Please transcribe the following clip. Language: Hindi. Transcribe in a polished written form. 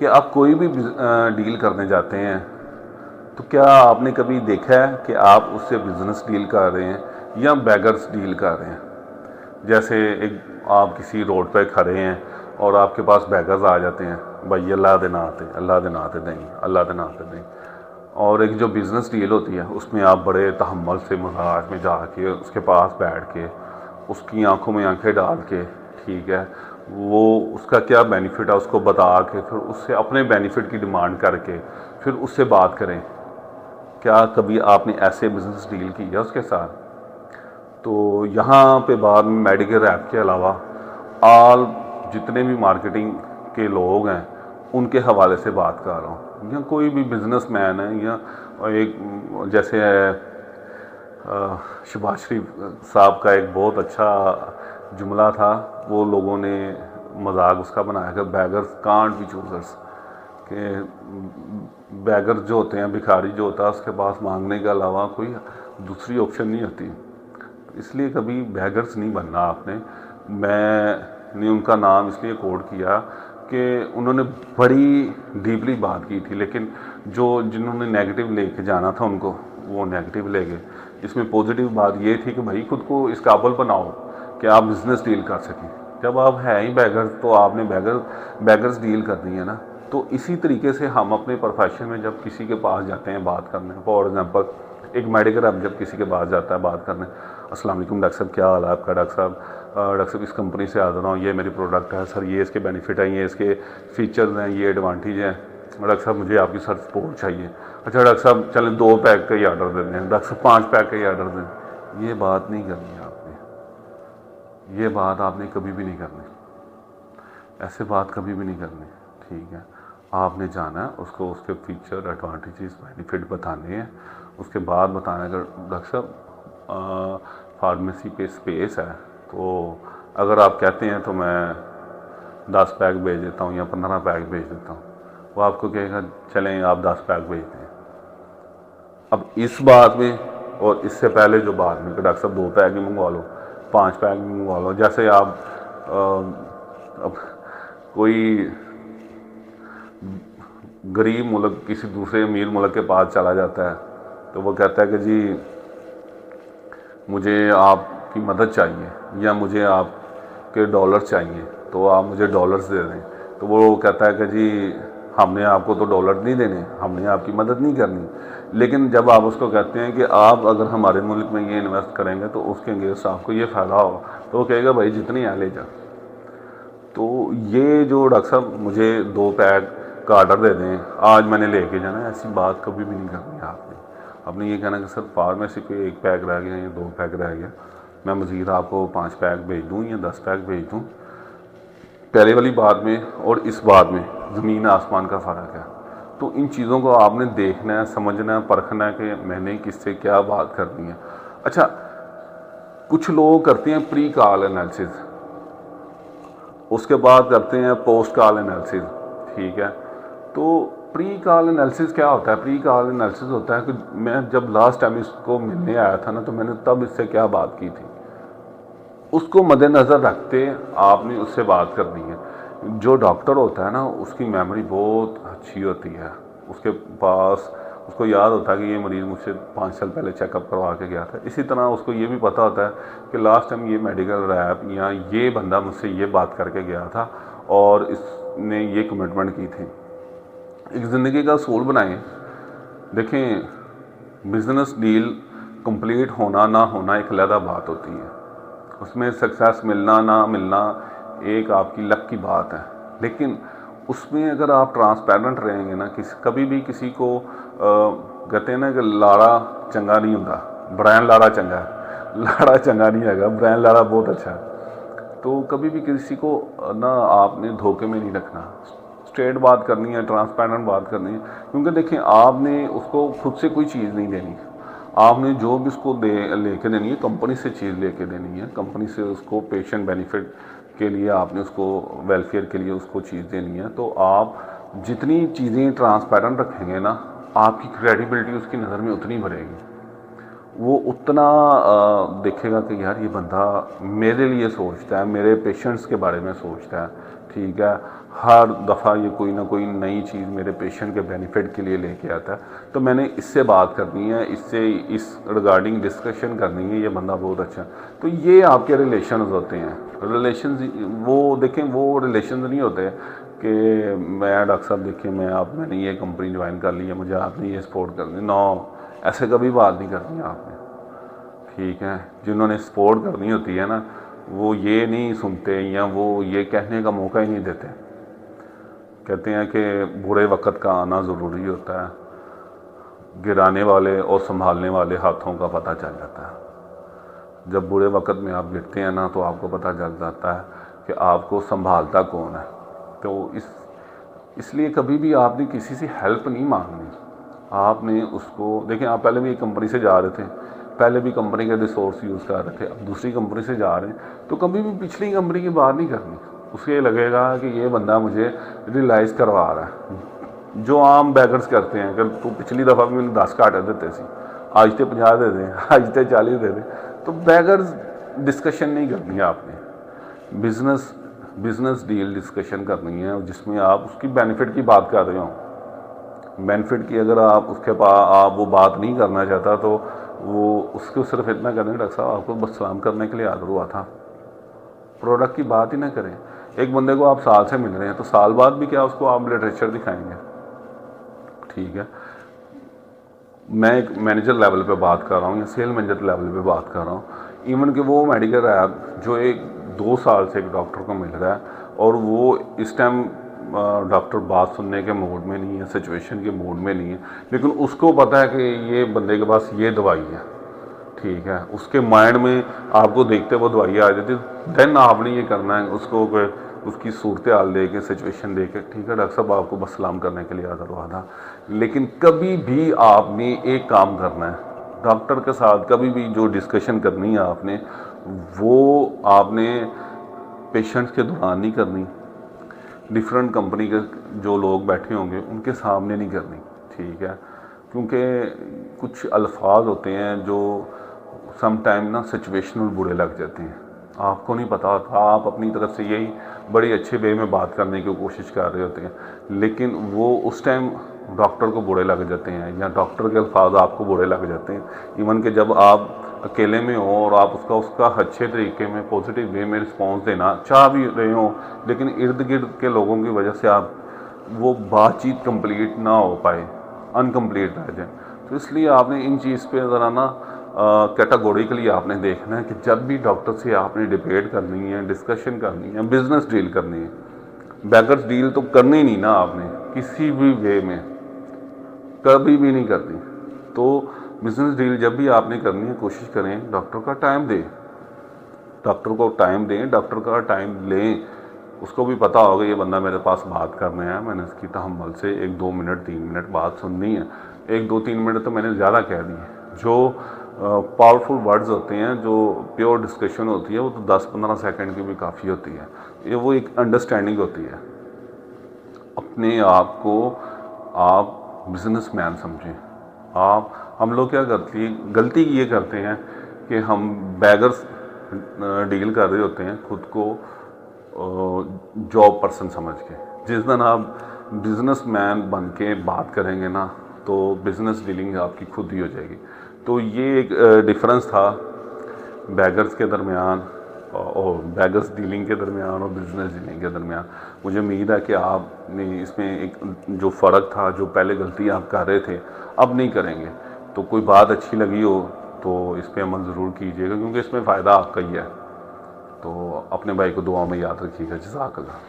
कि आप कोई भी डील करने जाते हैं तो क्या आपने कभी देखा है कि आप उससे बिजनेस डील कर रहे हैं या बैगर्स डील कर रहे हैं। जैसे एक आप किसी रोड पर खड़े हैं और आपके पास बैगर्स आ जाते हैं, भाई अल्लाह दे नाते नहीं, अल्लाह दे नाते नहीं। और एक जो बिज़नेस डील होती है उसमें आप बड़े तहम्मुल से मजाज में जाके उसके पास बैठ के उसकी आंखों में आंखें डाल के, ठीक है, वो उसका क्या बेनिफिट है उसको बता के फिर उससे अपने बेनिफिट की डिमांड करके फिर उससे बात करें। क्या कभी आपने ऐसे बिज़नेस डील की है उसके साथ? तो यहाँ पे बाद में मेडिकल ऐप के अलावा आल जितने भी मार्केटिंग के लोग हैं उनके हवाले से बात कर रहा हूँ, या कोई भी बिजनेसमैन है, या एक जैसे शहबाज शरीफ साहब का एक बहुत अच्छा जुमला था, वो लोगों ने मजाक उसका बनाया कि बैगर्स कांट बी चूजर्स, कि बैगर जो होते हैं, भिखारी जो होता है, उसके पास मांगने के अलावा कोई दूसरी ऑप्शन नहीं होती। इसलिए कभी बैगर्स नहीं बनना आपने। मैंने उनका नाम इसलिए कोट किया कि उन्होंने बड़ी डीपली बात की थी, लेकिन जिन्होंने नेगेटिव लेके जाना था उनको वो नेगेटिव ले गए। इसमें पॉजिटिव बात ये थी कि भाई खुद को इस काबिल बनाओ कि आप बिज़नेस डील कर सकें। जब आप हैं ही बैगर्स तो आपने बैगर्स डील करनी है ना। तो इसी तरीके से हम अपने प्रोफेशन में जब किसी के पास जाते हैं बात करने, फॉर एग्जांपल एक मेडिकल अब जब किसी के पास जाता है बात करने, अस्सलाम वालेकुम डॉक्टर साहब, क्या हाल है आपका? डॉक्टर साहब इस कंपनी से आ रहा हूँ, ये मेरी प्रोडक्ट है सर, ये इसके बेनिफिट हैं, ये इसके फीचर्स हैं, ये एडवांटेज हैं। डॉक्टर साहब मुझे आपकी सर सपोर्ट चाहिए। अच्छा डॉक्टर साहब चलें 2 पैक का ही ऑर्डर दे दें, डॉक्टर साहब 5 पैक का ही ऑर्डर दें। ये बात नहीं करनी है आपने, ये बात आपने कभी भी नहीं करनी, ऐसे बात कभी भी नहीं करनी, ठीक है। आपने जाना है उसको उसके फीचर, एडवांटेजेस, बेनिफिट बताने हैं। उसके बाद बताना है कि डॉक्टर साहब फार्मेसी पे स्पेस है, तो अगर आप कहते हैं तो मैं 10 पैक भेज देता हूँ या 15 पैक भेज देता हूँ। वो आपको कहेगा चलें आप 10 पैक भेज दें। अब इस बात में और इससे पहले जो बात में कि डॉक्टर साहब 2 पैक भी मंगवा लो, 5 पैक भी मंगवा लो। जैसे आप अब कोई गरीब मुल्क किसी दूसरे अमीर मुल्क के पास चला जाता है तो वो कहता है कि जी मुझे आपकी मदद चाहिए या मुझे आपके डॉलर चाहिए, तो आप मुझे डॉलर्स दे दें। तो वो कहता है कि जी हमने आपको तो डॉलर नहीं देने, हमने आपकी मदद नहीं करनी। लेकिन जब आप उसको कहते हैं कि आप अगर हमारे मुल्क में ये इन्वेस्ट करेंगे तो उसके अगेंस्ट आपको ये फ़ायदा होगा, तो वो कहेगा भाई जितनी है ले जा। तो ये जो डॉक्टर साहब मुझे 2 पैक का ऑर्डर दे दें, आज मैंने लेके जाना, ऐसी बात कभी भी नहीं करनी है आपने ये कहना कि सर फार्मेसी पे 1 पैक रह गया या 2 पैक रह गया, मैं मज़ीद आपको 5 पैक भेज दूँ या 10 पैक भेज दूँ। पहले वाली बात में और इस बात में ज़मीन आसमान का फ़र्क है। तो इन चीज़ों को आपने देखना है, समझना है, परखना है कि मैंने किससे क्या बात करनी है। अच्छा, कुछ लोग करते हैं प्री कॉल एनालिसिस, उसके बाद करते हैं पोस्ट कॉल एनालिसिस, ठीक है। तो प्री कॉल एनालिसिस क्या होता है? प्री कॉल एनालिसिस होता है कि मैं जब लास्ट टाइम इसको मिलने आया था ना, तो मैंने तब इससे क्या बात की थी, उसको मद्देनज़र रखते आपने उससे बात करनी है। जो डॉक्टर होता है ना उसकी मेमोरी बहुत अच्छी होती है, उसके पास उसको याद होता है कि ये मरीज़ मुझसे 5 साल पहले चेकअप करवा के गया था। इसी तरह उसको ये भी पता होता है कि लास्ट टाइम ये मेडिकल रैप या ये बंदा मुझसे ये बात करके गया था और इसने ये कमिटमेंट की थी। एक ज़िंदगी का असूल बनाएं। देखें, बिज़नेस डील कंप्लीट होना ना होना एक अलग बात होती है, उसमें सक्सेस मिलना ना मिलना एक आपकी लक की बात है। लेकिन उसमें अगर आप ट्रांसपेरेंट रहेंगे ना, कभी भी किसी को कहते हैं ना कि लाड़ा चंगा नहीं होता, ब्रायन लाड़ा चंगा है, लाड़ा चंगा नहीं है, ब्रायन लाड़ा बहुत अच्छा है। तो कभी भी किसी को ना आपने धोखे में नहीं रखना, स्ट्रेट बात करनी है, ट्रांसपेरेंट बात करनी है। क्योंकि देखें, आपने उसको खुद से कोई चीज़ नहीं देनी, आपने जो भी उसको लेके देनी है कंपनी से चीज़ लेके देनी है। कंपनी से उसको पेशेंट बेनिफिट के लिए आपने उसको वेलफेयर के लिए उसको चीज़ देनी है। तो आप जितनी चीज़ें ट्रांसपेरेंट रखेंगे ना, आपकी क्रेडिबिलिटी उसकी नज़र में उतनी बढ़ेगी। वो उतना देखेगा कि यार ये बंदा मेरे लिए सोचता है, मेरे पेशेंट्स के बारे में सोचता है, ठीक है। हर दफ़ा ये कोई ना कोई नई चीज़ मेरे पेशेंट के बेनिफिट के लिए लेके आता है। तो मैंने इससे बात करनी है, इससे इस रिगार्डिंग डिस्कशन करनी है, ये बंदा बहुत अच्छा। तो ये आपके रिलेशंस होते हैं। रिलेशंस वो देखें, वो रिलेशंस नहीं होते कि मैं डॉक्टर साहब देखिए मैंने ये कंपनी ज्वाइन कर ली है, मुझे आपने ये सपोर्ट करनी। नो, ऐसे कभी बात नहीं करनी है आपने, ठीक है। जिन्होंने सपोर्ट करनी होती है ना, वो ये नहीं सुनते या वो ये कहने का मौका ही नहीं देते। कहते हैं कि बुरे वक्त का आना ज़रूरी होता है, गिराने वाले और संभालने वाले हाथों का पता चल जाता है। जब बुरे वक्त में आप गिरते हैं ना, तो आपको पता चल जाता है कि आपको संभालता कौन है। तो इसलिए कभी भी आपने किसी से हेल्प नहीं मांगनी। आपने उसको देखें, आप पहले भी एक कंपनी से जा रहे थे, पहले भी कंपनी के रिसोर्स यूज़ कर रहे थे, अब दूसरी कंपनी से जा रहे हैं, तो कभी भी पिछली कंपनी की बात नहीं करनी। उसे ये लगेगा कि ये बंदा मुझे रियलाइज़ करवा रहा है। जो आम बैगर्स करते हैं, अगर तो पिछली दफ़ा भी मैंने 10 घाटे देते सी, आज तो 50 दे दें, आज तो 40 दे दें। तो बैगर्स डिस्कशन नहीं करनी है आपने, बिजनेस डील डिस्कशन करनी है, जिसमें आप उसकी बेनिफिट की बात कर रहे हो। बेनिफिट की अगर आप उसके पास आप वो बात नहीं करना चाहता, तो वो उसको सिर्फ इतना करें, डॉक्टर साहब आपको बस सलाम करने के लिए हाजिर हुआ था, प्रोडक्ट की बात ही ना करें। एक बंदे को आप साल से मिल रहे हैं, तो साल बाद भी क्या उसको आप लिटरेचर दिखाएंगे, ठीक है। मैं एक मैनेजर लेवल पे बात कर रहा हूँ या सेल मैनेजर लेवल पे बात कर रहा हूँ। इवन कि वो मेडिकल रैप जो 1-2 साल से एक डॉक्टर को मिल रहा है, और वो इस टाइम डॉक्टर बात सुनने के मूड में नहीं है, सिचुएशन के मूड में नहीं है, लेकिन उसको पता है कि ये बंदे के पास ये दवाई है, ठीक है। उसके माइंड में आपको देखते वो दवाई आ जाती है। देन आपने ये करना है, उसको उसकी सूरत हाल दे के, सिचुएशन दे के, ठीक है डॉक्टर साहब आपको बस सलाम करने के लिए हाजिर हुआ था। लेकिन कभी भी आपने एक काम करना है, डॉक्टर के साथ कभी भी जो डिस्कशन करनी है आपने, वो आपने पेशेंट्स के दौरान नहीं करनी, डिफरेंट कंपनी के जो लोग बैठे होंगे उनके सामने नहीं करनी, ठीक है। क्योंकि कुछ अल्फाज होते हैं जो सम टाइम ना सिचुएशनल बुरे लग जाते हैं, आपको नहीं पता होता। आप अपनी तरफ से यही बड़ी अच्छे वे में बात करने की कोशिश कर रहे होते हैं, लेकिन वो उस टाइम डॉक्टर को बुरे लग जाते हैं, या डॉक्टर के अल्फाज आपको बुरे लग जाते हैं। इवन कि जब आप अकेले में हो और आप उसका अच्छे तरीके में पॉजिटिव वे में रिस्पॉन्स देना चाह भी रहे हो, लेकिन इर्द गिर्द के लोगों की वजह से आप वो बातचीत कंप्लीट ना हो पाए, अनकम्प्लीट रह जाए। तो इसलिए आपने इन चीज़ पे ज़रा ना कैटेगोरिकली आपने देखना है कि जब भी डॉक्टर से आपने डिबेट करनी है, डिस्कशन करनी है, बिजनेस डील करनी है, बैगर्स डील तो करनी नहीं ना आपने किसी भी वे में, कभी भी नहीं करनी। तो बिजनेस डील जब भी आपने करनी है, कोशिश करें डॉक्टर का टाइम दें, डॉक्टर को टाइम दें, डॉक्टर का टाइम लें। उसको भी पता होगा ये बंदा मेरे पास बात करने आया, मैंने इसकी तहम्मुल से 1-2 मिनट 3 मिनट बात सुननी है। 1-2-3 मिनट तो मैंने ज़्यादा कह दिए। जो पावरफुल वर्ड्स होते हैं, जो प्योर डिस्कशन होती है, वो तो 10-15 सेकंड की भी काफ़ी होती है। ये वो एक अंडरस्टैंडिंग होती है। अपने आप को आप बिजनेसमैन समझें। हम लोग क्या गलती ये करते हैं कि हम बैगर्स डील कर रहे होते हैं खुद को जॉब पर्सन समझ के। जिस दिन आप बिजनेसमैन बन के बात करेंगे ना, तो बिजनेस डीलिंग आपकी खुद ही हो जाएगी। तो ये एक डिफरेंस था बैगर्स के दरमियान और बैगर्स डीलिंग के दरमियान और बिजनेस डीलिंग के दरमियान। मुझे उम्मीद है कि आपने इसमें एक जो फ़र्क था, जो पहले गलती आप कर रहे थे, अब नहीं करेंगे। तो कोई बात अच्छी लगी हो तो इस पर अमल ज़रूर कीजिएगा, क्योंकि इसमें फ़ायदा आपका ही है। तो अपने भाई को दुआ में याद रखिएगा। जज़ाकल्लाह।